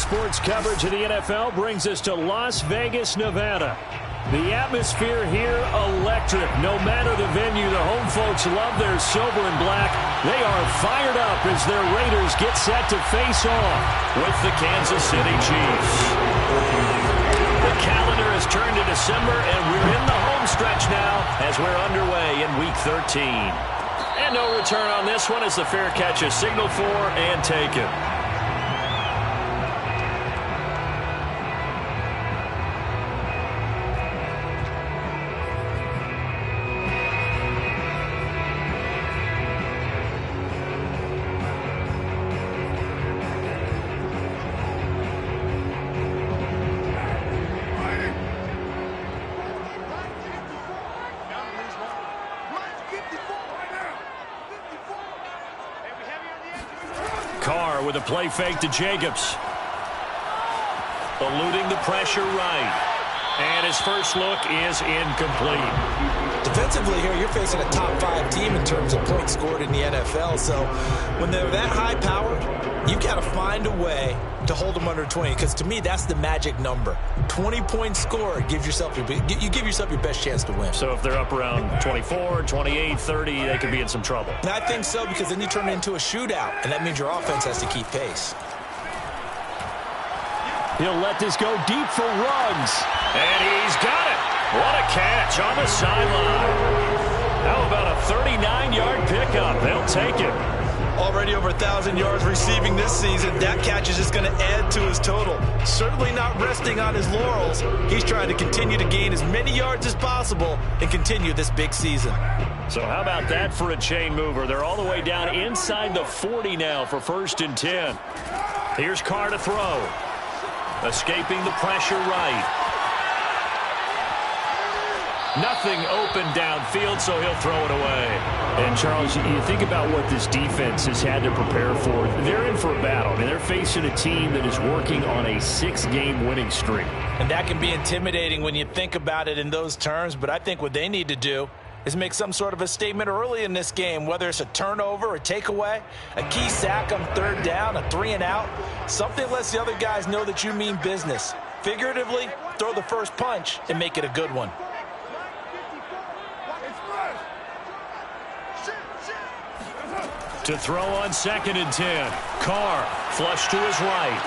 sports coverage of the NFL brings us to Las Vegas, Nevada. The atmosphere here, electric. No matter the venue, the home folks love their silver and black. They are fired up as their Raiders get set to face off with the Kansas City Chiefs. The calendar has turned to December, and we're in the home stretch now as we're underway in Week 13. And no return on this one as the fair catch is signaled for and taken. Carr with a play fake to Jacobs. Eluding the pressure right. And his first look is incomplete. Defensively here, you're facing a top 5 team in terms of points scored in the NFL. So when they're that high-powered, you've got to find a way to hold them under 20. Because to me, that's the magic number. 20 points scored gives yourself you give yourself your best chance to win. So if they're up around 24, 28, 30, they could be in some trouble. And I think so, because then you turn it into a shootout, and that means your offense has to keep pace. He'll let this go deep for Ruggs. And he's got it. What a catch on the sideline. How about a 39-yard pickup? They'll take it. Already over 1,000 yards receiving this season. That catch is just going to add to his total. Certainly not resting on his laurels. He's trying to continue to gain as many yards as possible and continue this big season. So how about that for a chain mover? They're all the way down inside the 40 now for 1st and 10. Here's Carr to throw. Escaping the pressure right. Nothing open downfield, so he'll throw it away. And, Charles, you think about what this defense has had to prepare for. They're in for a battle. I mean, they're facing a team that is working on a 6-game winning streak. And that can be intimidating when you think about it in those terms, but I think what they need to do is make some sort of a statement early in this game, whether it's a turnover, a takeaway, a key sack on 3rd down, a 3-and-out. Something lets the other guys know that you mean business. Figuratively, throw the first punch and make it a good one. To throw on 2nd and 10. Carr, flush to his right.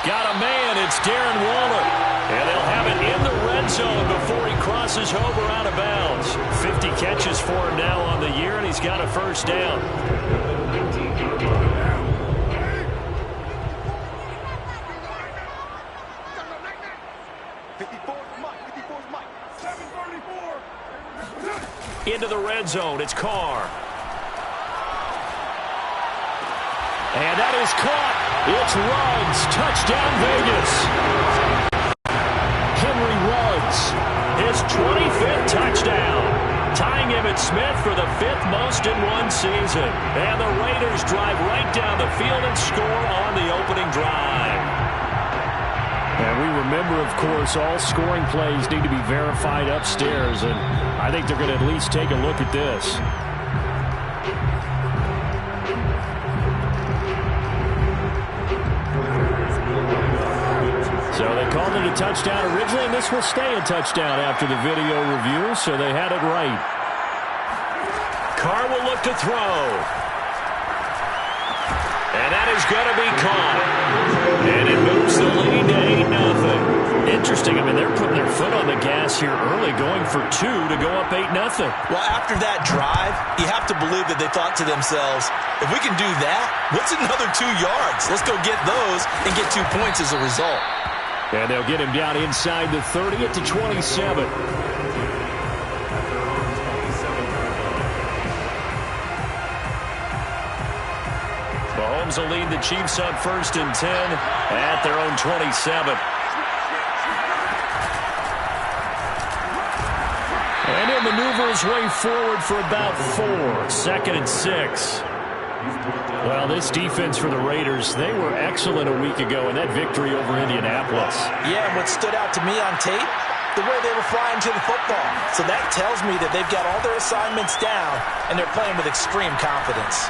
Got a man, it's Darren Waller. And they'll have it in the red zone before he crosses over out of bounds. 50 catches for him now on the year, and he's got a 1st down. Into the red zone, it's Carr. And that is caught. It's Ruggs. Touchdown, Vegas. Henry Ruggs, his 25th touchdown. Tying Emmitt Smith for the 5th most in one season. And the Raiders drive right down the field and score on the opening drive. And we remember, of course, all scoring plays need to be verified upstairs. And I think they're going to at least take a look at this. So they called it a touchdown originally, and this will stay a touchdown after the video review, so they had it right. Carr will look to throw. And that is going to be caught. And it moves the lead to 8-0. Interesting. I mean, they're putting their foot on the gas here early, going for 2 to go up 8-0. Well, after that drive, you have to believe that they thought to themselves, if we can do that, what's another 2 yards? Let's go get those and get 2 points as a result. And they'll get him down inside the 30 to 27. Mahomes will lead the Chiefs up 1st and 10 at their own 27. And he'll maneuver his way forward for about 4. 2nd and 6. Well, this defense for the Raiders, they were excellent a week ago in that victory over Indianapolis. Yeah, and what stood out to me on tape, the way they were flying to the football. So that tells me that they've got all their assignments down, and they're playing with extreme confidence.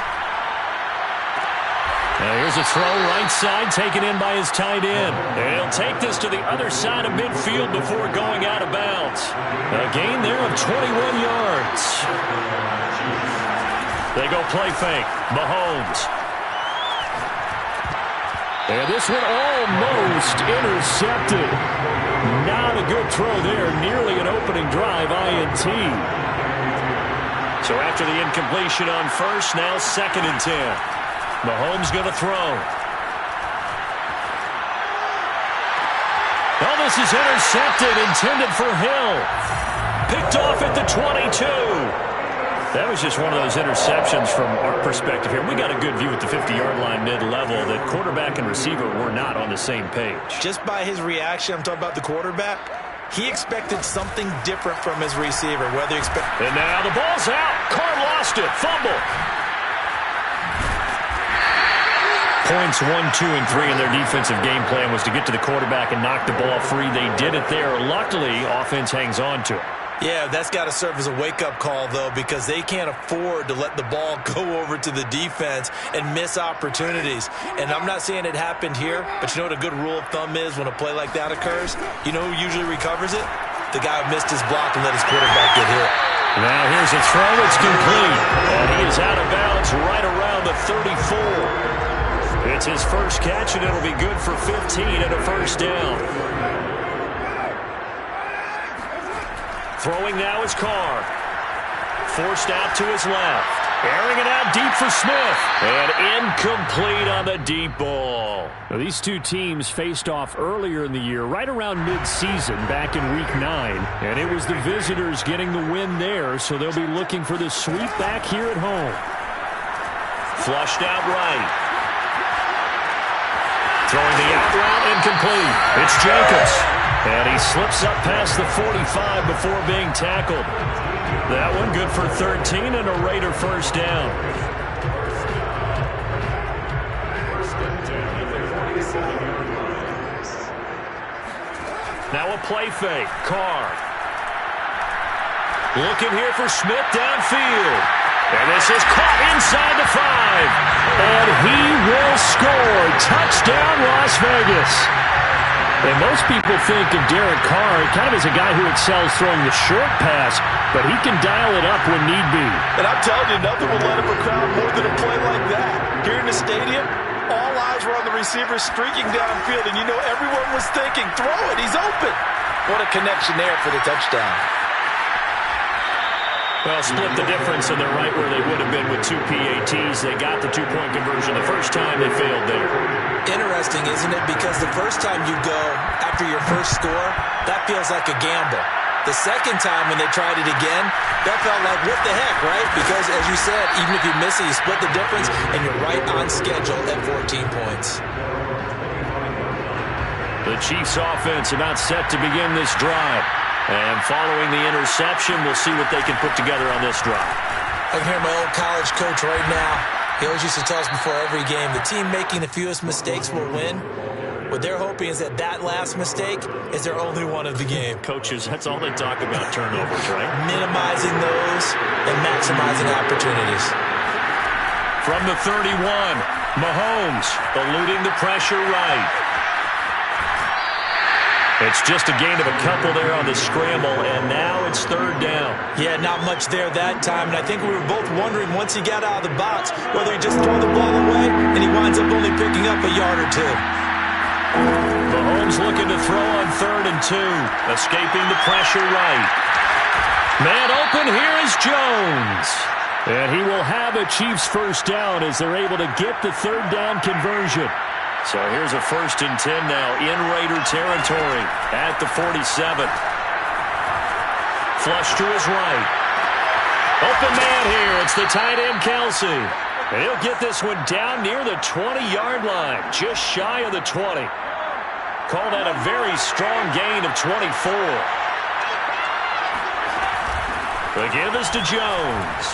Now here's a throw right side taken in by his tight end. And he'll take this to the other side of midfield before going out of bounds. A gain there of 21 yards. They go play fake. Mahomes. And this one almost intercepted. Not a good throw there. Nearly an opening drive, INT. So after the incompletion on first, now 2nd and 10. Mahomes going to throw. Oh, this is intercepted, intended for Hill. Picked off at the 22. That was just one of those interceptions from our perspective here. We got a good view at the 50-yard line mid-level that quarterback and receiver were not on the same page. Just by his reaction, I'm talking about the quarterback, he expected something different from his receiver. And now the ball's out. Carr lost it. Fumble. Points 1, 2, and 3 in their defensive game plan was to get to the quarterback and knock the ball free. They did it there. Luckily, offense hangs on to it. Yeah, that's got to serve as a wake-up call, though, because they can't afford to let the ball go over to the defense and miss opportunities. And I'm not saying it happened here, but you know what a good rule of thumb is when a play like that occurs? You know who usually recovers it? The guy who missed his block and let his quarterback get hit. Now here's a throw. It's complete. And he is out of bounds right around the 34. It's his first catch, and it'll be good for 15 and a first down. Throwing now is Carr. Forced out to his left. Airing it out deep for Smith. And incomplete on the deep ball. Now, these two teams faced off earlier in the year, right around mid-season, back in Week 9. And it was the visitors getting the win there, so they'll be looking for the sweep back here at home. Flushed out right. Throwing the out route, incomplete. It's Jacobs. And he slips up past the 45 before being tackled. That one good for 13 and a Raider first down. Now a play fake. Carr. Looking here for Smith downfield. And this is caught inside the 5. And he will score. Touchdown, Las Vegas. And most people think of Derek Carr kind of as a guy who excels throwing the short pass, but he can dial it up when need be. And I'm telling you, nothing will let up a crowd more than a play like that. Here in the stadium, all eyes were on the receiver streaking downfield, and you know everyone was thinking, throw it, he's open. What a connection there for the touchdown. Well, split the difference, and they're right where they would have been with 2 PATs. They got the 2-point conversion the first time. They failed there. Interesting, isn't it? Because the first time you go after your first score, that feels like a gamble. The second time when they tried it again, that felt like, what the heck, right? Because, as you said, even if you miss it, you split the difference, and you're right on schedule at 14 points. The Chiefs' offense about set to begin this drive. And following the interception, we'll see what they can put together on this drive. I can hear my old college coach right now. He always used to tell us before every game, the team making the fewest mistakes will win. What they're hoping is that last mistake is their only one of the game. Coaches, that's all they talk about, turnovers, right? Minimizing those and maximizing opportunities. From the 31, Mahomes eluding the pressure right. It's just a gain of a couple there on the scramble, and now it's third down. Yeah, not much there that time, and I think we were both wondering once he got out of the box whether he just throw the ball away, and he winds up only picking up a yard or two. Mahomes looking to throw on 3rd and 2, escaping the pressure right. Man open, here is Jones. And he will have a Chiefs first down as they're able to get the third down conversion. So here's a 1st and 10 now in Raider territory at the 47. Flush to his right. Open man here. It's the tight end, Kelsey. And he'll get this one down near the 20-yard line, just shy of the 20. Call that a very strong gain of 24. The give is to Jones.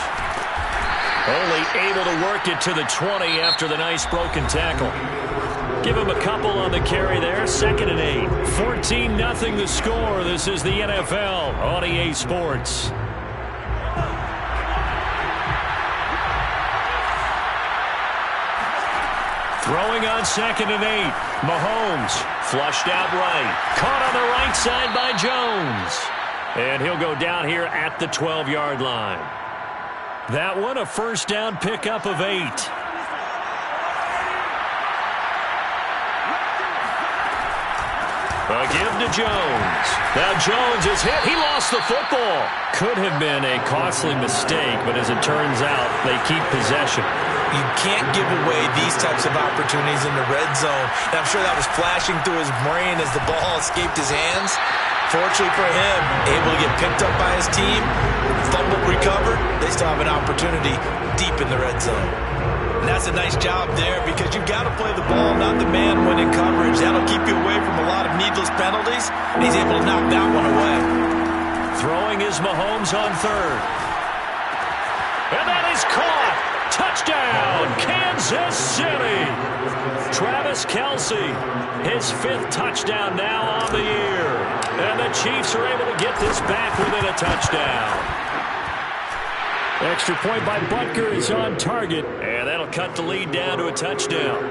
Only able to work it to the 20 after the nice broken tackle. Give him a couple on the carry there. 2nd and 8. 14-0 the score. This is the NFL on EA Sports. Throwing on 2nd and 8. Mahomes flushed out right. Caught on the right side by Jones. And he'll go down here at the 12-yard line. That one a first down pickup of 8. A give to Jones. Now Jones is hit. He lost the football. Could have been a costly mistake, but as it turns out, they keep possession. You can't give away these types of opportunities in the red zone. And I'm sure that was flashing through his brain as the ball escaped his hands. Fortunately for him, able to get picked up by his team, fumbled, recovered. They still have an opportunity deep in the red zone. And that's a nice job there because you've got to play the ball, not the man when in coverage. That'll keep you away from a lot of needless penalties, and he's able to knock that one away. Throwing is Mahomes on 3rd. And that is caught. Touchdown, Kansas City. Travis Kelce, his 5th touchdown now on the year. And the Chiefs are able to get this back within a touchdown. Extra point by Butker is on target, and that'll cut the lead down to a touchdown.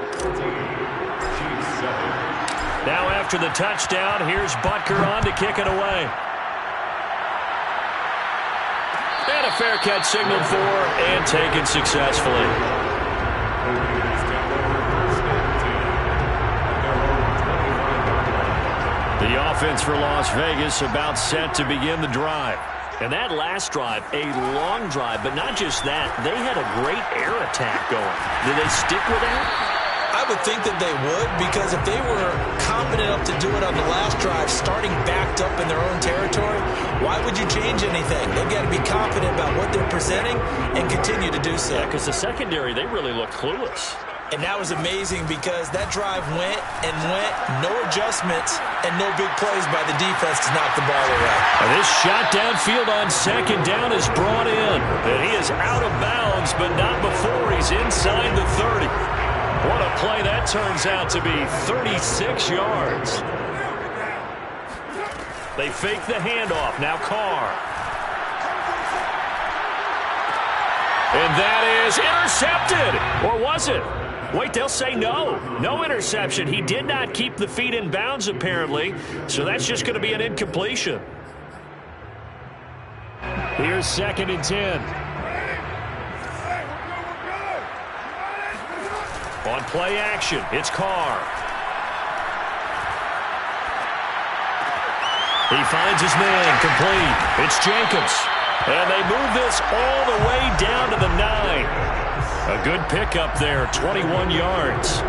Now after the touchdown, here's Butker on to kick it away. And a fair catch signaled for and taken successfully. The offense for Las Vegas about set to begin the drive. And that last drive, a long drive, but not just that. They had a great air attack going. Did they stick with that? I would think that they would, because if they were confident enough to do it on the last drive, starting backed up in their own territory, why would you change anything? They've got to be confident about what they're presenting and continue to do so. Yeah, because the secondary, they really looked clueless. And that was amazing because that drive went and went, no adjustments, and no big plays by the defense to knock the ball away. And this shot downfield on 2nd down is brought in. And he is out of bounds, but not before he's inside the 30. What a play that turns out to be, 36 yards. They fake the handoff, now Carr. And that is intercepted, or was it? Wait, they'll say no. No interception. He did not keep the feet in bounds, apparently, so that's just going to be an incompletion. Here's 2nd and 10. On play action, it's Carr. He finds his man, complete. It's Jacobs. And they move this all the way down to the 9. A good pickup there, 21 yards.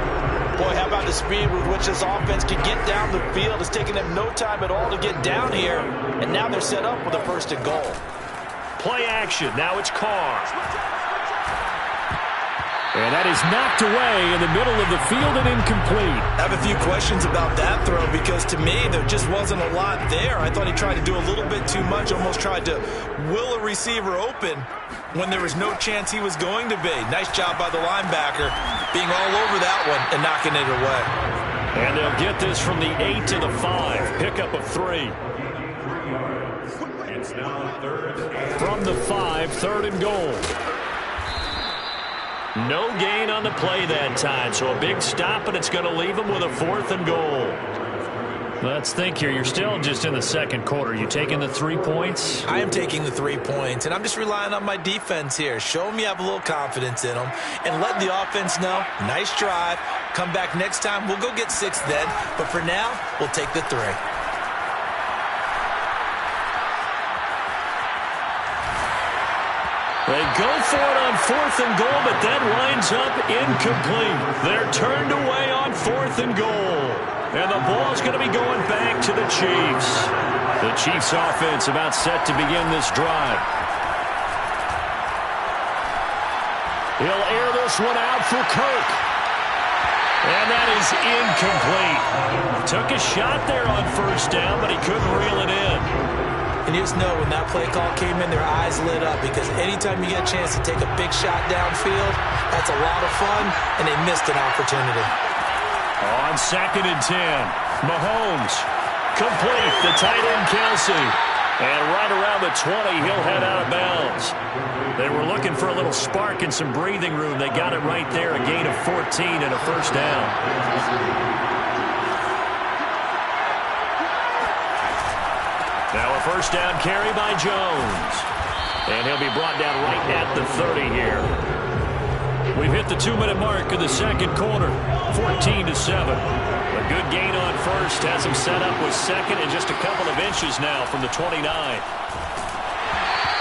Boy, how about the speed with which this offense can get down the field? It's taking them no time at all to get down here. And now they're set up with a 1st and goal. Play action, now it's Carr. And that is knocked away in the middle of the field and incomplete. I have a few questions about that throw because to me there just wasn't a lot there. I thought he tried to do a little bit too much, almost tried to will a receiver open when there was no chance he was going to be. Nice job by the linebacker being all over that one and knocking it away. And they'll get this from the 8 to the 5. Pickup of 3. It's now 3rd. From the 5, 3rd and goal. No gain on the play that time, so a big stop, and it's going to leave them with a 4th and goal. Let's think here. You're still just in the 2nd quarter. You taking the 3 points? I am taking the 3 points, and I'm just relying on my defense here. Show them you have a little confidence in them, and let the offense know, nice drive. Come back next time. We'll go get 6 then, but for now, we'll take the 3. They go for it on 4th and goal, but that winds up incomplete. They're turned away on 4th and goal. And the ball's going to be going back to the Chiefs. The Chiefs offense about set to begin this drive. He'll air this one out for Kirk. And that is incomplete. Took a shot there on 1st down, but he couldn't reel it in. And you just know when that play call came in, their eyes lit up because anytime you get a chance to take a big shot downfield, that's a lot of fun, and they missed an opportunity. On 2nd and 10, Mahomes complete. The tight end Kelce. And right around the 20, he'll head out of bounds. They were looking for a little spark and some breathing room. They got it right there, a gain of 14 and a first down. Now a first down carry by Jones. And he'll be brought down right at the 30 here. We've hit the 2-minute mark of the second quarter, 14-7. A good gain on first has him set up with second and just a couple of inches now from the 29.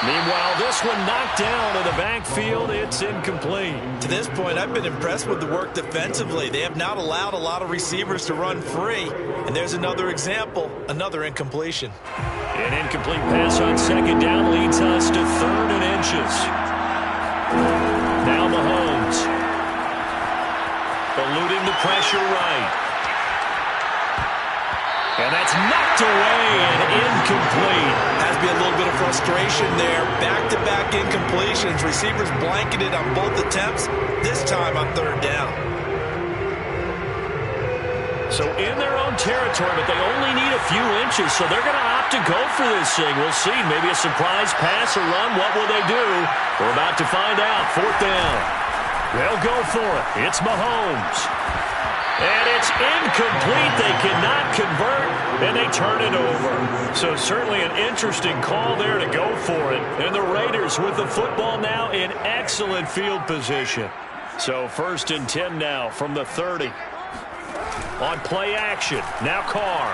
Meanwhile, this one knocked down in the backfield. It's incomplete. To this point, I've been impressed with the work defensively. They have not allowed a lot of receivers to run free. And there's another example, another incompletion. An incomplete pass on second down leads us to 3rd and inches. Now Mahomes. Eluding the pressure right. And that's knocked away and incomplete. Has to be a little bit of frustration there. Back-to-back incompletions. Receivers blanketed on both attempts, this time on 3rd down. So in their own territory, but they only need a few inches, so they're going to opt to go for this thing. We'll see. Maybe a surprise pass or run. What will they do? We're about to find out. 4th down. They'll go for it. It's Mahomes. And it's incomplete. They cannot convert, and they turn it over. So certainly an interesting call there to go for it. And the Raiders with the football now in excellent field position. So 1st and 10 now from the 30. On play action. Now Carr.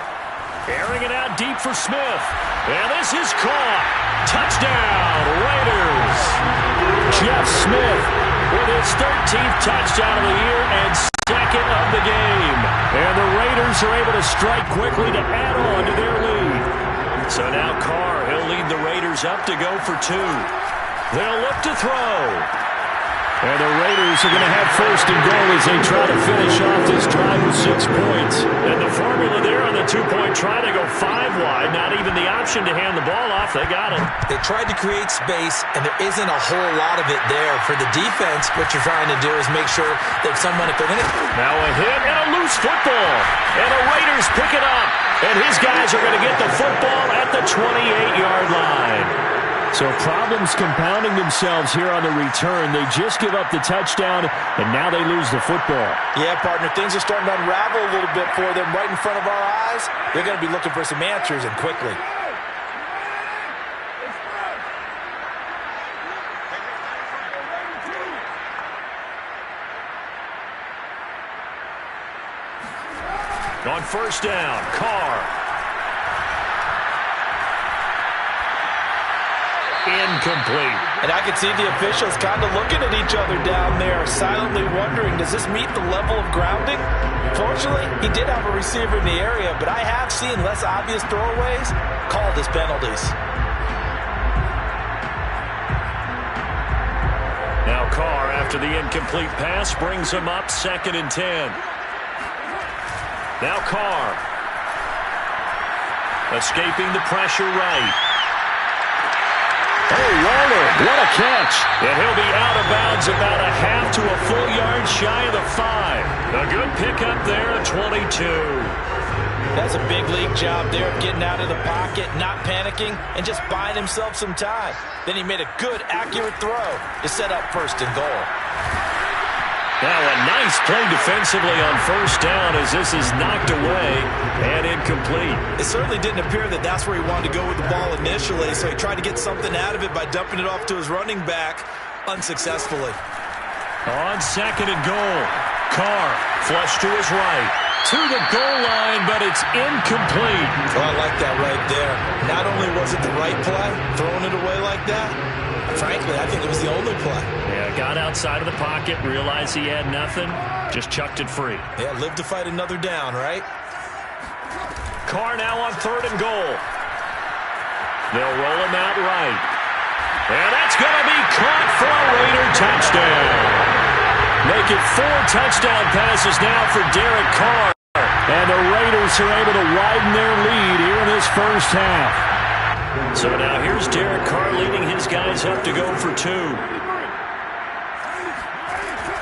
Airing it out deep for Smith. And this is caught. Touchdown, Raiders. Jeff Smith with his 13th touchdown of the year and 2nd of the game. And the Raiders are able to strike quickly to add on to their lead. So now Carr, he'll lead the Raiders up to go for 2. They'll look to throw. And the Raiders are going to have 1st and goal as they try to finish off this drive with 6 points. And the formula there on the 2-point try to go 5 wide. Not even the option to hand the ball off. They got it. They tried to create space, and there isn't a whole lot of it there. For the defense, what you're trying to do is make sure that someone, if they're going to... Now a hit and a loose football. And the Raiders pick it up. And his guys are going to get the football at the 28-yard line. So problems compounding themselves here on the return. They just give up the touchdown, and now they lose the football. Yeah, partner, things are starting to unravel a little bit for them right in front of our eyes. They're going to be looking for some answers, and quickly. On 1st down, Carr. Incomplete. And I can see the officials kind of looking at each other down there, silently wondering, does this meet the level of grounding? Fortunately, he did have a receiver in the area, but I have seen less obvious throwaways called as penalties. Now Carr, after the incomplete pass, brings him up 2nd and 10. Now Carr. Escaping the pressure right. Oh, Waller, what a catch. And he'll be out of bounds about a half to a full yard shy of the 5. A good pickup there at 22. That's a big league job there of getting out of the pocket, not panicking, and just buying himself some time. Then he made a good, accurate throw to set up 1st and goal. Now a nice play defensively on 1st down as this is knocked away and incomplete. It certainly didn't appear that that's where he wanted to go with the ball initially, so he tried to get something out of it by dumping it off to his running back unsuccessfully. On 2nd and goal, Carr flush to his right. To the goal line, but it's incomplete. Oh, I like that right there. Not only was it the right play, throwing it away like that, frankly, I think it was the only play. Yeah, got outside of the pocket, realized he had nothing, just chucked it free. Yeah, live to fight another down, right? Carr now on 3rd and goal. They'll roll him out right. And that's going to be caught for a Raider touchdown. Make it 4 touchdown passes now for Derek Carr. And the Raiders are able to widen their lead here in this first half. So now here's Derek Carr leading his guys up to go for 2.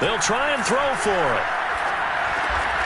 They'll try and throw for it.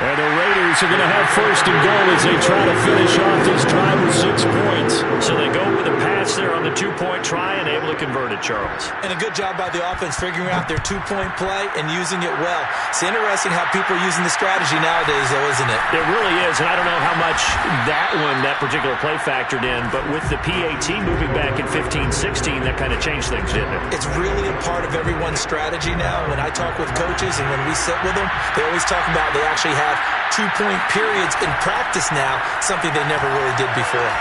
And the Raiders are going to have first and goal as they try to finish off this drive with 6 points. So they go with a pass there on the 2-point try and able to convert it, Charles. And a good job by the offense figuring out their 2-point play and using it well. It's interesting how people are using the strategy nowadays, though, isn't it? It really is, and I don't know how much that particular play factored in, but with the PAT moving back in 15-16, that kind of changed things, didn't it? It's really a part of everyone's strategy now. When I talk with coaches and when we sit with them, they always talk about they actually have 2-point periods in practice now, something they never really did before.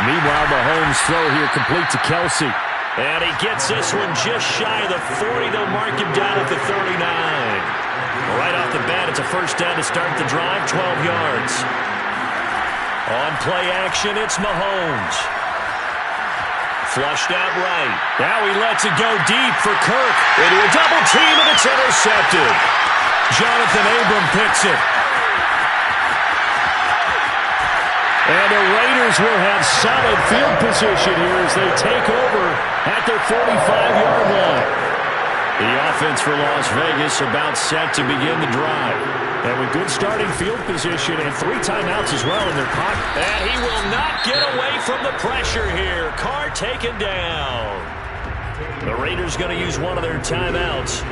Meanwhile, Mahomes' throw here complete to Kelsey. And he gets this one just shy of the 40. They'll mark him down at the 39. Right off the bat, it's a first down to start the drive, 12 yards. On play action, it's Mahomes. Flushed out right. Now he lets it go deep for Kirk. Into a double team, and it's intercepted. Jonathan Abram picks it. And the Raiders will have solid field position here as they take over at their 45-yard line. The offense for Las Vegas about set to begin the drive. And with good starting field position and 3 timeouts as well in their pocket. And he will not get away from the pressure here. Carr taken down. The Raiders going to use one of their timeouts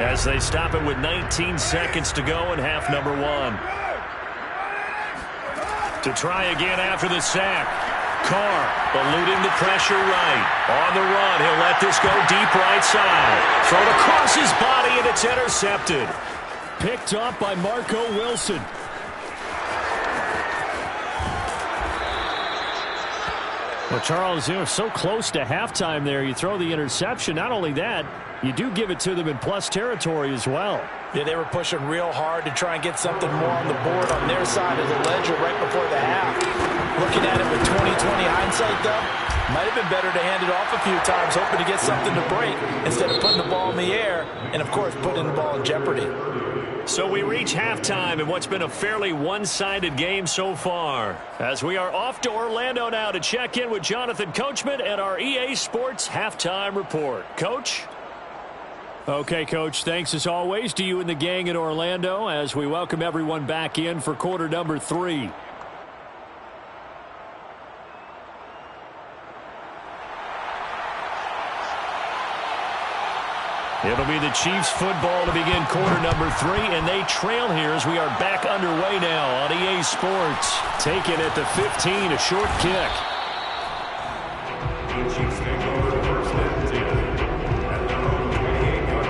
as they stop it with 19 seconds to go in half number 1. To try again after the sack. Carr eluding the pressure right. On the run, he'll let this go deep right side. Thrown across his body, and it's intercepted. Picked up by Marco Wilson. Well, Charles, so close to halftime there. You throw the interception. Not only that, you do give it to them in plus territory as well. Yeah, they were pushing real hard to try and get something more on the board on their side of the ledger right before the half. Looking at it with 20/20 hindsight, though, might have been better to hand it off a few times, hoping to get something to break instead of putting the ball in the air and, of course, putting the ball in jeopardy. So we reach halftime in what's been a fairly one-sided game so far. As we are off to Orlando now to check in with Jonathan Coachman and our EA Sports Halftime Report. Coach? Okay, Coach, thanks as always to you and the gang in Orlando as we welcome everyone back in for quarter number 3. It'll be the Chiefs football to begin quarter number 3, and they trail here as we are back underway now on EA Sports. Taken at the 15, a short kick. The Chiefs take over first and 10 at their own 28-yard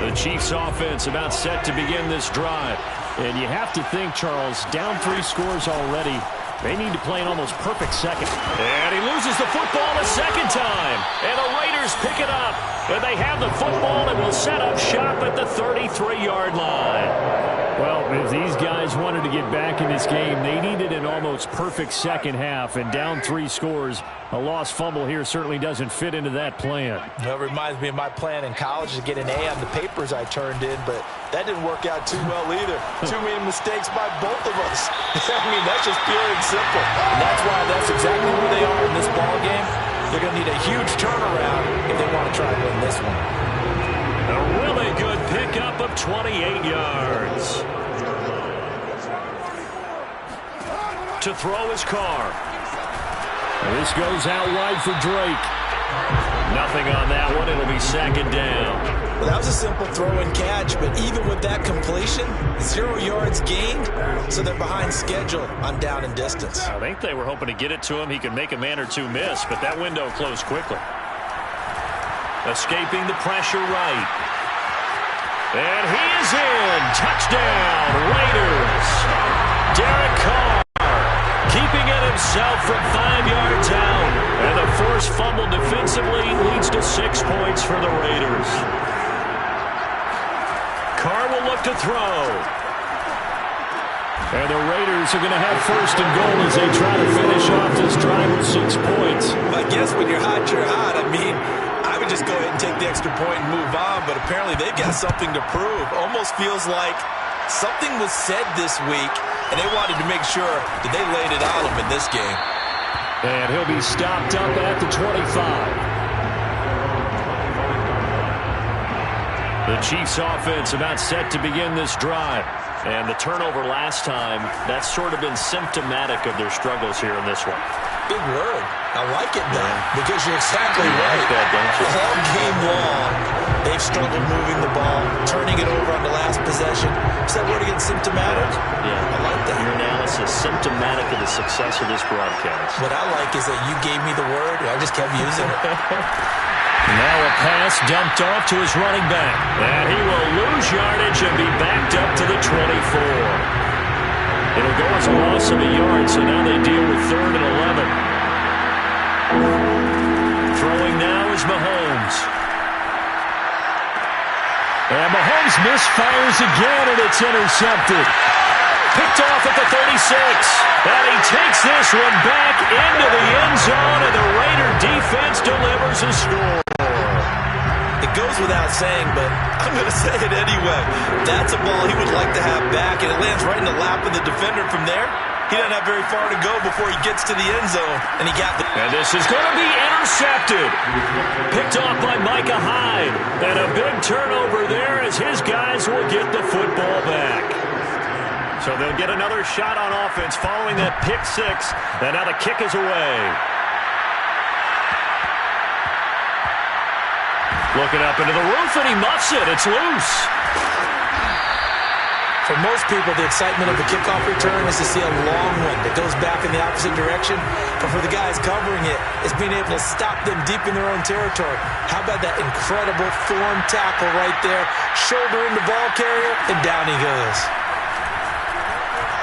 line. The Chiefs offense about set to begin this drive. And you have to think, Charles, down 3 scores already. They need to play an almost perfect second. And he loses the football a second time. And the Raiders pick it up. And they have the football and will set up shop at the 33-yard line. Well, if these guys wanted to get back in this game, they needed an almost perfect second half. And down 3 scores, a lost fumble here certainly doesn't fit into that plan. It reminds me of my plan in college to get an A on the papers I turned in, but that didn't work out too well either. Too many mistakes by both of us. I mean, that's just pure and simple. And that's why that's exactly where they are in this ball game. They're going to need a huge turnaround if they want to try and win this one. A really good pickup of 28 yards. To throw his Carr. This goes out wide for Drake. Nothing on that one. It'll be second down. Well, that was a simple throw and catch, but even with that completion, 0 yards gained, so they're behind schedule on down and distance. I think they were hoping to get it to him. He could make a man or two miss, but that window closed quickly. Escaping the pressure right. And he is in. Touchdown, Raiders. Derek Carr keeping it himself from 5 yards out. And the forced fumble defensively leads to 6 points for the Raiders. Carr will look to throw. And the Raiders are going to have first and goal as they try to finish off this drive with 6 points. Well, I guess when you're hot, you're hot. I mean, I would just go ahead and take the extra point and move on, but apparently they've got something to prove. Almost feels like something was said this week, and they wanted to make sure that they laid it on them in this game. And he'll be stopped up at the 25. The Chiefs offense about set to begin this drive. And the turnover last time, that's sort of been symptomatic of their struggles here in this one. Big word. I like it now because you're exactly right. Like that, don't you? All game long, they've struggled moving the ball, turning it over on the last possession. Is that word again, symptomatic? Yeah. I like that. Your analysis, symptomatic of the success of this broadcast. What I like is that you gave me the word, and I just kept using it. Now a pass dumped off to his running back. And he will lose yardage and be backed up to the 24. It'll go as a loss of a yard, so now they deal with 3rd and 11. Throwing now is Mahomes. And Mahomes misfires again, and it's intercepted. Picked off at the 36. And he takes this one back into the end zone, and the Raider defense delivers a score. It goes without saying, but I'm going to say it anyway. That's a ball he would like to have back, and it lands right in the lap of the defender from there. He doesn't have very far to go before he gets to the end zone, and he got the... And this is going to be intercepted. Picked off by Micah Hyde. And a big turnover there as his guys will get the football back. So they'll get another shot on offense following that pick six. And now the kick is away. Looking up into the roof, and he muffs it. It's loose. For most people, the excitement of the kickoff return is to see a long one that goes back in the opposite direction. But for the guys covering it, it's being able to stop them deep in their own territory. How about that incredible form tackle right there? Shoulder in the ball carrier, and down he goes.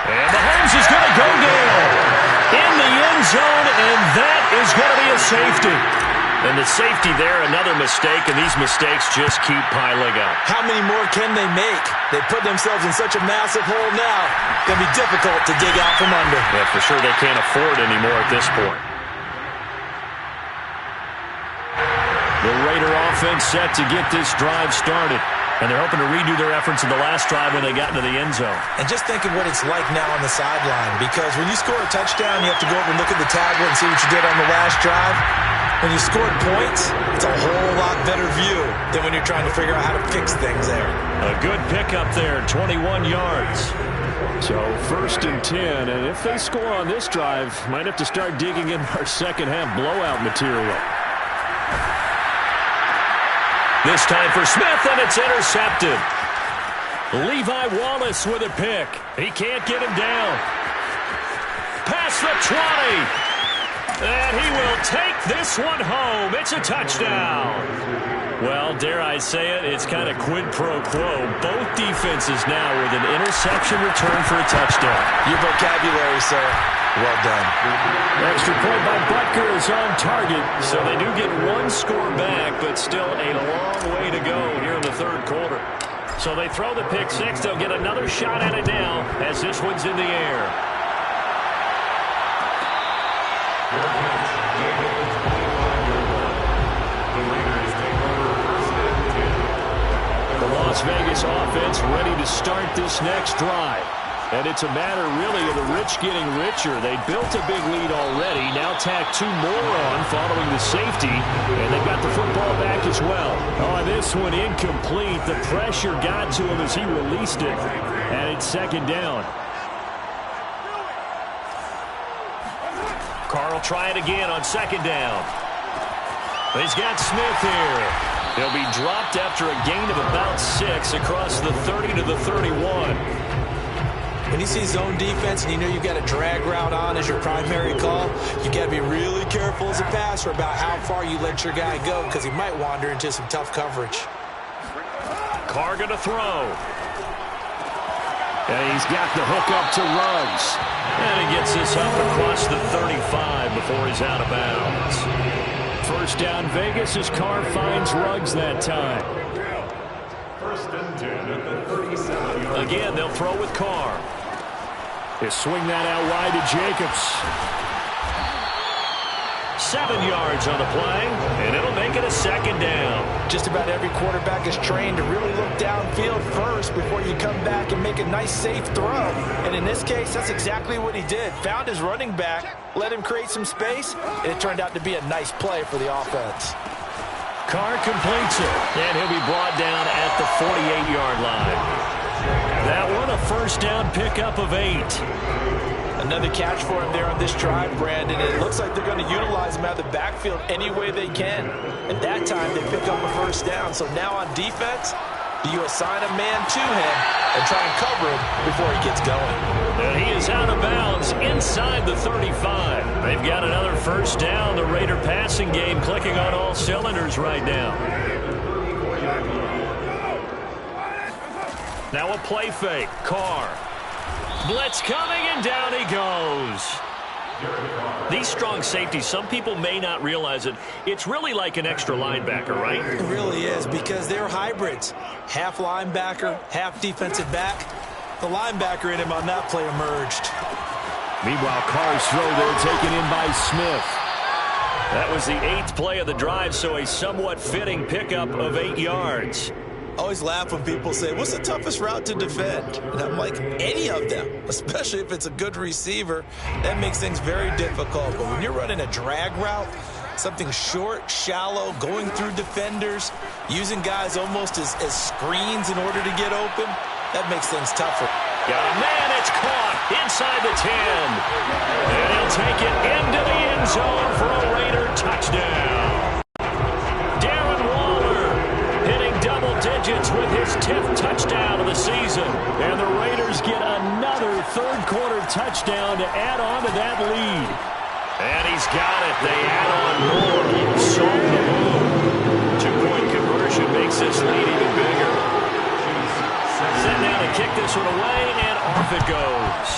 And Mahomes is going to go down in the end zone, and that is going to be a safety. And the safety there, another mistake, and these mistakes just keep piling up. How many more can they make? They put themselves in such a massive hole now. Going to be difficult to dig out from under. Yeah, for sure they can't afford anymore at this point. The Raider offense set to get this drive started. And they're hoping to redo their efforts in the last drive when they got into the end zone. And just think of what it's like now on the sideline. Because when you score a touchdown, you have to go over and look at the tablet and see what you did on the last drive. When you scored points, it's a whole lot better view than when you're trying to figure out how to fix things there. A good pickup there, 21 yards. So 1st and 10, and if they score on this drive, might have to start digging in our second half blowout material. This time for Smith, and it's intercepted. Levi Wallace with a pick. He can't get him down. Past the 20. And he will take this one home. It's a touchdown. Well, dare I say it, it's kind of quid pro quo. Both defenses now with an interception return for a touchdown. Your vocabulary, sir. Well done. Extra point by Butker is on target, so they do get one score back, but still a long way to go here in the 3rd quarter. So they throw the pick six. They'll get another shot at it now as this one's in the air. The Las Vegas offense ready to start this next drive. And it's a matter, really, of the rich getting richer. They built a big lead already. Now tack 2 more on following the safety. And they've got the football back as well. Oh, this one incomplete. The pressure got to him as he released it. And it's 2nd down. Carr will try it again on 2nd down. He's got Smith here. He'll be dropped after a gain of about 6 across the 30 to the 31. When you see zone defense and you know you've got a drag route on as your primary call, you got to be really careful as a passer about how far you let your guy go because he might wander into some tough coverage. Carr going to throw. And he's got the hook up to Ruggs. And he gets this up across the 35 before he's out of bounds. 1st down Vegas as Carr finds Ruggs that time. 1st and 10 at the 37. Again, they'll throw with Carr. They swing that out wide to Jacobs. 7 yards on the play, and it'll make it a 2nd down. Just about every quarterback is trained to really look downfield first before you come back and make a nice, safe throw. And in this case, that's exactly what he did. Found his running back, let him create some space, and it turned out to be a nice play for the offense. Carr completes it, and he'll be brought down at the 48-yard line. That one a first down pickup of 8. Another catch for him there on this drive, Brandon. It looks like they're going to utilize him out of the backfield any way they can. At that time, they pick up a first down. So now on defense, you assign a man to him and try and cover him before he gets going. And he is out of bounds inside the 35. They've got another first down. The Raider passing game clicking on all cylinders right now. Now a play fake. Carr. Blitz coming, and down he goes. These strong safeties, some people may not realize it. It's really like an extra linebacker, right? It really is, because they're hybrids. Half linebacker, half defensive back. The linebacker in him on that play emerged. Meanwhile, Carr's throw there taken in by Smith. That was the 8th play of the drive, so a somewhat fitting pickup of 8 yards. I always laugh when people say, what's the toughest route to defend? And I'm like, any of them, especially if it's a good receiver. That makes things very difficult. But when you're running a drag route, something short, shallow, going through defenders, using guys almost as screens in order to get open, that makes things tougher. Got a man, it's caught inside the 10. And he'll take it into the end zone for a Raider touchdown. Darren Waller hitting double digits with his 10th touchdown of the season. And the Raiders get another third-quarter touchdown to add on to that lead. And he's got it. They add on more. Salt the move. 2-point conversion makes this lead even bigger. Set now to kick this one away, and off it goes.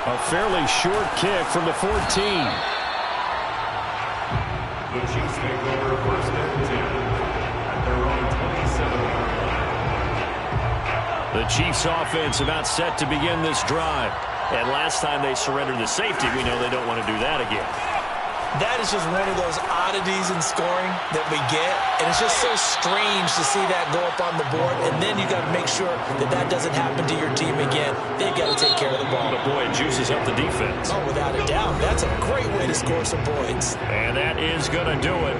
A fairly short kick from the 14. The Chiefs take over first and 10 at their own 27. The Chiefs offense about set to begin this drive. And last time they surrendered the safety, we know they don't want to do that again. That is just one of those oddities in scoring that we get. And it's just so strange to see that go up on the board. And then you got to make sure that that doesn't happen to your team again. They've got to take care of the ball. But boy, it juices up the defense. Oh, without a doubt. That's a great way to score some points. And that is going to do it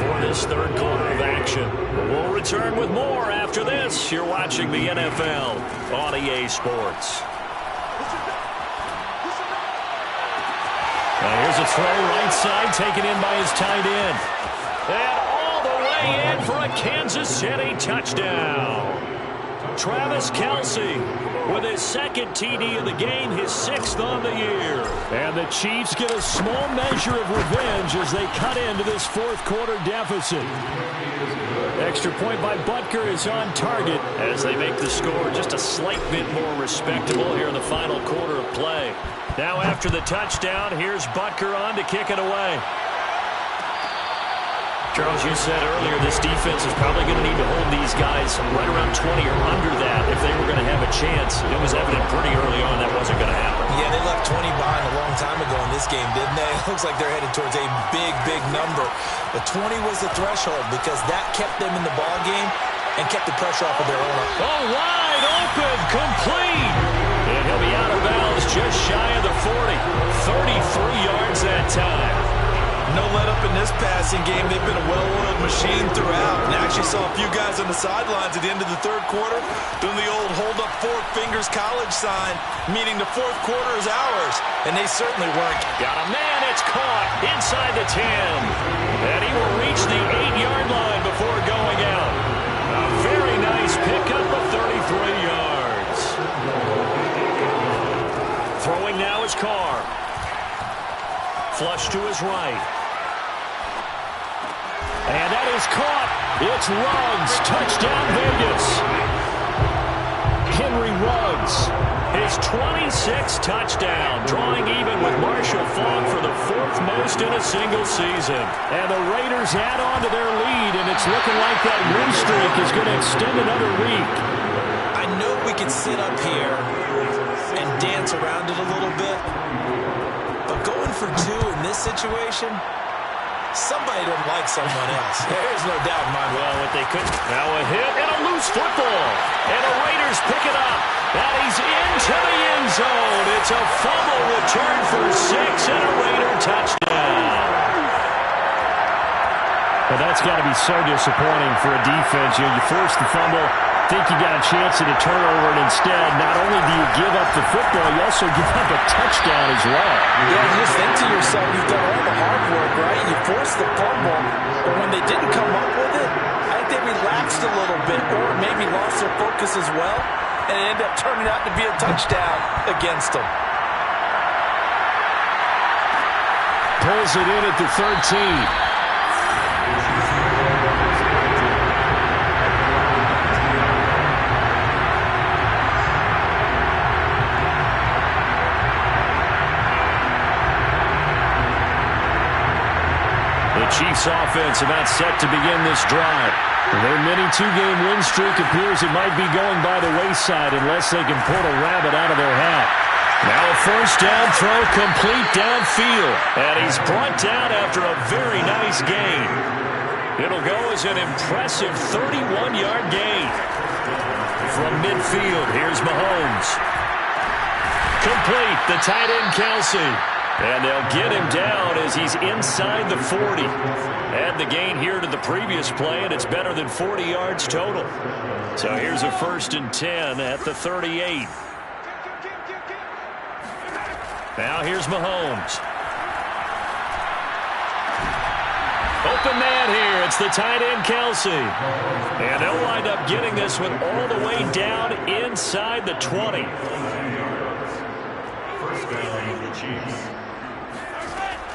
for this third quarter of action. We'll return with more after this. You're watching the NFL on EA Sports. Here's a throw right side taken in by his tight end. And all the way in for a Kansas City touchdown. Travis Kelce with his second TD of the game, his 6th on the year. And the Chiefs get a small measure of revenge as they cut into this fourth quarter deficit. Extra point by Butker is on target as they make the score just a slight bit more respectable here in the final quarter of play. Now after the touchdown, here's Butker on to kick it away. Charles, you said earlier this defense is probably going to need to hold these guys right around 20 or under that if they were going to have a chance. It was evident pretty early on that wasn't going to happen. Yeah, they left 20 behind a long time ago in this game, didn't they? It looks like they're headed towards a big, big number. But 20 was the threshold because that kept them in the ball game and kept the pressure off of their own. Oh, wide open, complete. And he'll be out of bounds just shy of the 40. 33 yards that time. No let up in this passing game. They've been a well-oiled machine throughout. And I actually saw a few guys on the sidelines at the end of the third quarter doing the old hold up 4 fingers college sign, meaning the fourth quarter is ours. And they certainly weren't. Got a man, it's caught inside the 10. And he will reach the 8-yard line before going out. A very nice pickup of 33 yards. Throwing now is Carr. Flush to his right. And that is caught. It's Ruggs. Touchdown, Vegas. Henry Ruggs. His 26th touchdown, drawing even with Marshall Faulk for the 4th most in a single season. And the Raiders add on to their lead, and it's looking like that win streak is going to extend another week. I know we can sit up here and dance around it a little bit, but going for 2 in this situation, somebody doesn't like someone else. There's no doubt in my mind. Well, what they couldn't. Now a hit and a loose football. And the Raiders pick it up. And he's into the end zone. It's a fumble return for 6 and a Raider touchdown. that's got to be so disappointing for a defense. You force the fumble, think you got a chance at a turnover, and instead, not only do you give up the football, you also give up a touchdown as well. Yeah, you just think to yourself, you've done all the hard work, right? You forced the fumble, but when they didn't come up with it, I think they relaxed a little bit, or maybe lost their focus as well, and it ended up turning out to be a touchdown against them. Pulls it in at the 13. Chiefs offense about set to begin this drive. Their mini two-game win streak appears it might be going by the wayside unless they can pull a rabbit out of their hat. Now a first down throw complete downfield. And he's brought down after a very nice gain. It'll go as an impressive 31-yard gain. From midfield, here's Mahomes. Complete, the tight end Kelsey. And they'll get him down as he's inside the 40. Add the gain here to the previous play, and it's better than 40 yards total. So here's a 1st and 10 at the 38. Now here's Mahomes. Open man here. It's the tight end Kelsey. And they'll wind up getting this one all the way down inside the 20. First down, the Chiefs.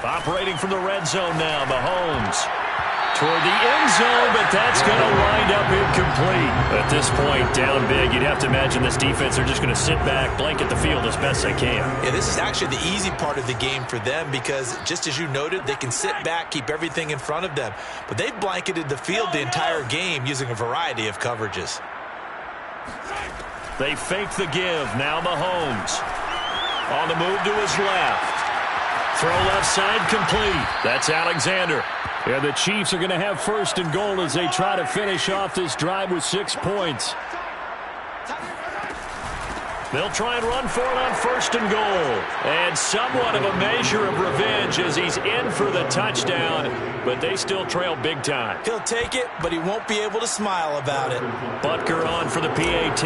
Operating from the red zone now, Mahomes. Toward the end zone, but that's going to wind up incomplete. At this point, down big, you'd have to imagine this defense, they're just going to sit back, blanket the field as best they can. Yeah, this is actually the easy part of the game for them because, just as you noted, they can sit back, keep everything in front of them. But they've blanketed the field the entire game using a variety of coverages. They fake the give. Now Mahomes. On the move to his left. Throw left side complete. That's Alexander. And the Chiefs are going to have 1st and goal as they try to finish off this drive with 6 points. They'll try and run for it on 1st and goal. And somewhat of a measure of revenge as he's in for the touchdown. But they still trail big time. He'll take it, but he won't be able to smile about it. Butker on for the PAT.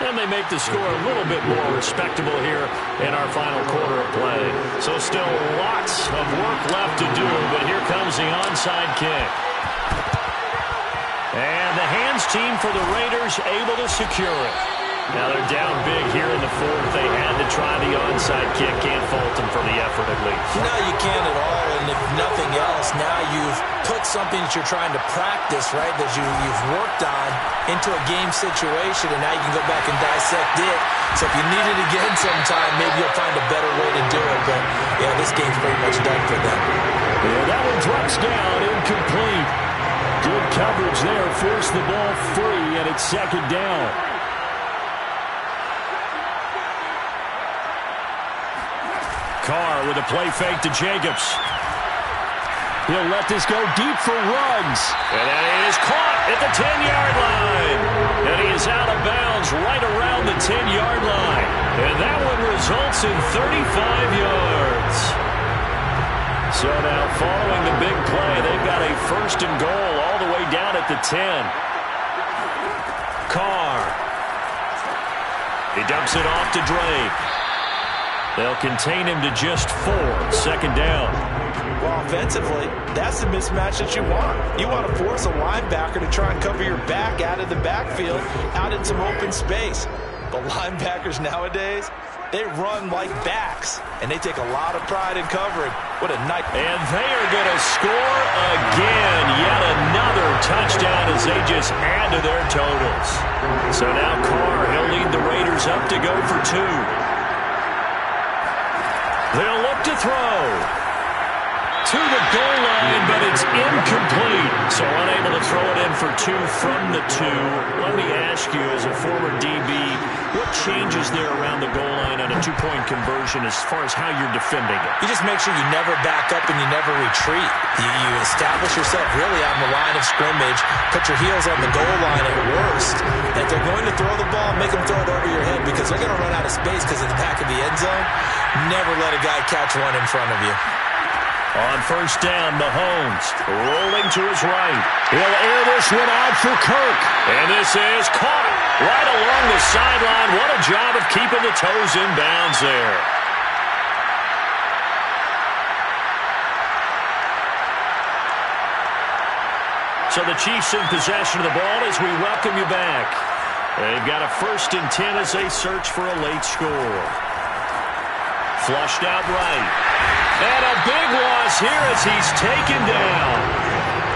And they make the score a little bit more respectable here in our final quarter of play. So still lots of work left to do, but here comes the onside kick. And the hands team for the Raiders able to secure it. Now they're down big here in the 4th. They had to try the onside kick. Can't fault them for the effort at least. No, you can't at all. And if nothing else, now you've put something that you're trying to practice, right, that you've worked on into a game situation, and now you can go back and dissect it. So if you need it again sometime, maybe you'll find a better way to do it. But, yeah, this game's pretty much done for them. Yeah, that one drops down, incomplete. Good coverage there. Force the ball free, and it's 2nd down. Carr with a play fake to Jacobs. He'll let this go deep for Ruggs. And that is caught at the 10-yard line. And he is out of bounds right around the 10-yard line. And that one results in 35 yards. So now following the big play, they've got a 1st and goal all the way down at the 10. Carr. He dumps it off to Drake. They'll contain him to just 4. 2nd down. Well, offensively, that's the mismatch that you want. You want to force a linebacker to try and cover your back out of the backfield, out in some open space. But linebackers nowadays, they run like backs, and they take a lot of pride in covering. What a night. And they are going to score again. Yet another touchdown as they just add to their totals. So now Carr, he'll lead the Raiders up to go for 2. They'll look to throw. To the goal line, but it's incomplete. So unable to throw it in for 2 from the 2. Let me ask you, as a former DB, what changes there around the goal line on a two-point conversion as far as how you're defending it? You just make sure you never back up and you never retreat. You establish yourself really on the line of scrimmage, put your heels on the goal line at worst. And if they're going to throw the ball, make them throw it over your head because they're going to run out of space because of the back of the end zone. Never let a guy catch one in front of you. On first down, Mahomes rolling to his right. He'll air this one out for Kirk. And this is caught right along the sideline. What a job of keeping the toes in bounds there. So the Chiefs in possession of the ball as we welcome you back. They've got a 1st and 10 as they search for a late score. Flushed out right. And a big loss here as he's taken down.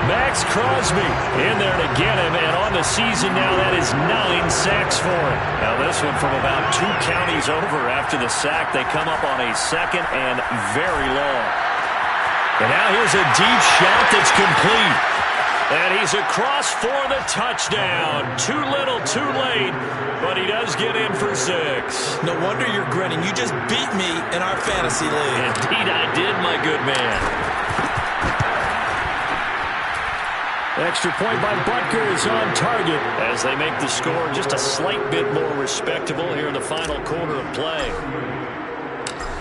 Max Crosby in there to get him, and on the season now, that is 9 sacks for him. Now this one from about 2 counties over after the sack. They come up on a 2nd and very long. And now here's a deep shot that's complete. And he's across for the touchdown. Too little, too late, but he does get in for 6. No wonder you're grinning. You just beat me in our fantasy league. Indeed I did, my good man. Extra point by Butker is on target as they make the score just a slight bit more respectable here in the final quarter of play.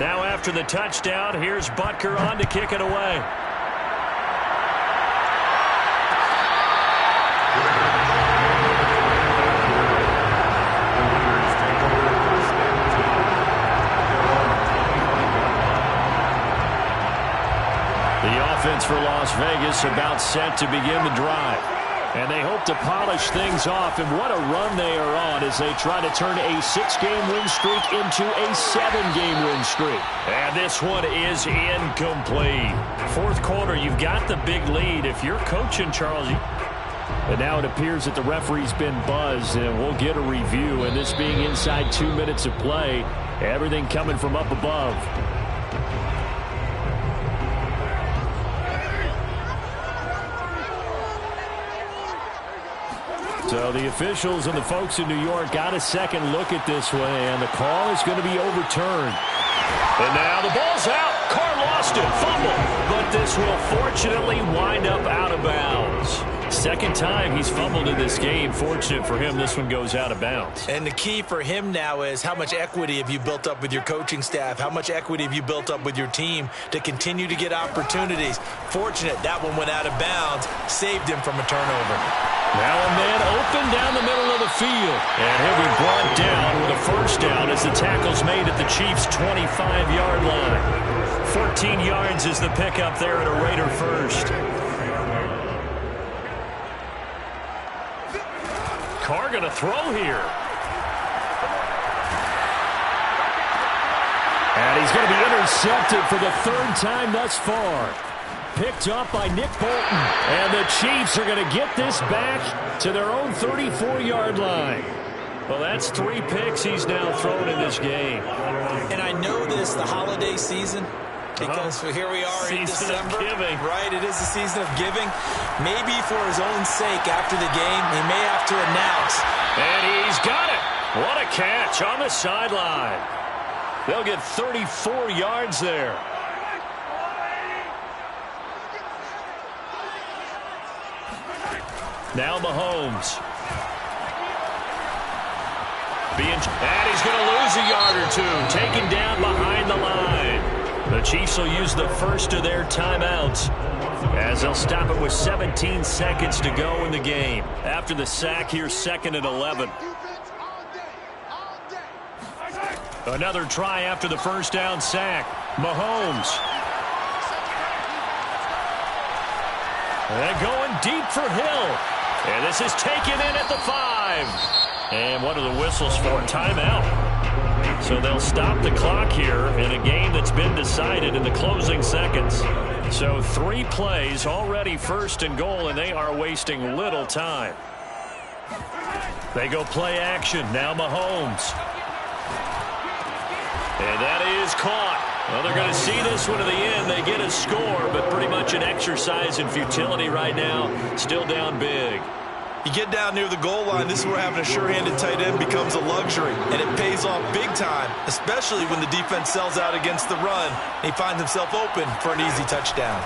Now after the touchdown, here's Butker on to kick it away. Offense for Las Vegas about set to begin the drive. And they hope to polish things off. And what a run they are on as they try to turn a 6-game win streak into a 7-game win streak. And this one is incomplete. 4th quarter, you've got the big lead. If you're coaching, Charles, and now it appears that the referee's been buzzed, and we'll get a review. And this being inside 2 minutes of play, everything coming from up above. So the officials and the folks in New York got a second look at this one, and the call is going to be overturned. And now the ball's out. Carr lost it. Fumble. But this will fortunately wind up out of bounds. 2nd time he's fumbled in this game. Fortunate for him, this one goes out of bounds. And the key for him now is how much equity have you built up with your coaching staff? How much equity have you built up with your team to continue to get opportunities? Fortunate that one went out of bounds. Saved him from a turnover. Now a man open down the middle of the field. And he'll be brought down with a 1st down as the tackle's made at the Chiefs' 25-yard line. 14 yards is the pickup there at a Raider 1st. Carr going to throw here. And he's going to be intercepted for the 3rd time thus far. Picked up by Nick Bolton. And the Chiefs are going to get this back to their own 34-yard line. Well, that's 3 picks he's now thrown in this game. And I know this, the holiday season, because here we are in December. Giving. Right, it is the season of giving. Maybe for his own sake after the game, he may have to announce. And he's got it. What a catch on the sideline. They'll get 34 yards there. Now Mahomes. And he's going to lose a yard or 2. Taken down behind the line. The Chiefs will use the first of their timeouts as they'll stop it with 17 seconds to go in the game. After the sack, here's 2nd and 11. Another try after the 1st down sack. Mahomes. And going deep for Hill. And this is taken in at the 5. And what are the whistles for? Timeout. So they'll stop the clock here in a game that's been decided in the closing seconds. So 3 plays, already 1st and goal, and they are wasting little time. They go play action. Now Mahomes. And that is caught. Well, they're going to see this one to the end. They get a score, but pretty much an exercise in futility right now. Still down big. You get down near the goal line, this is where having a sure-handed tight end becomes a luxury, and it pays off big time, especially when the defense sells out against the run, and he finds himself open for an easy touchdown.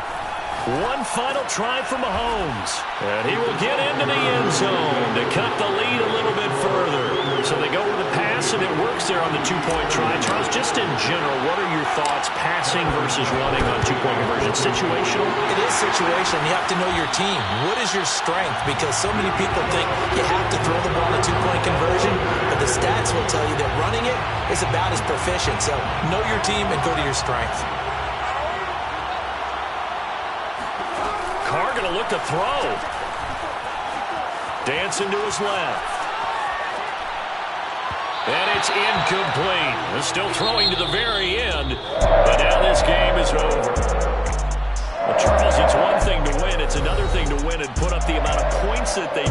One final try for Mahomes, and he will get into the end zone to cut the lead a little bit further. So they go with a pass, and it works there on the two-point try. Charles, just in general, what are your thoughts passing versus running on two-point conversion? Situational? It is situational. You have to know your team. What is your strength? Because so many people think you have to throw the ball in a two-point conversion, but the stats will tell you that running it is about as proficient. So know your team and go to your strength. Carr going to look to throw. Dancing to his left. And it's incomplete. Still throwing to the very end. But now this game is over. Well, Charles, it's one thing to win. It's another thing to win and put up the amount of points that they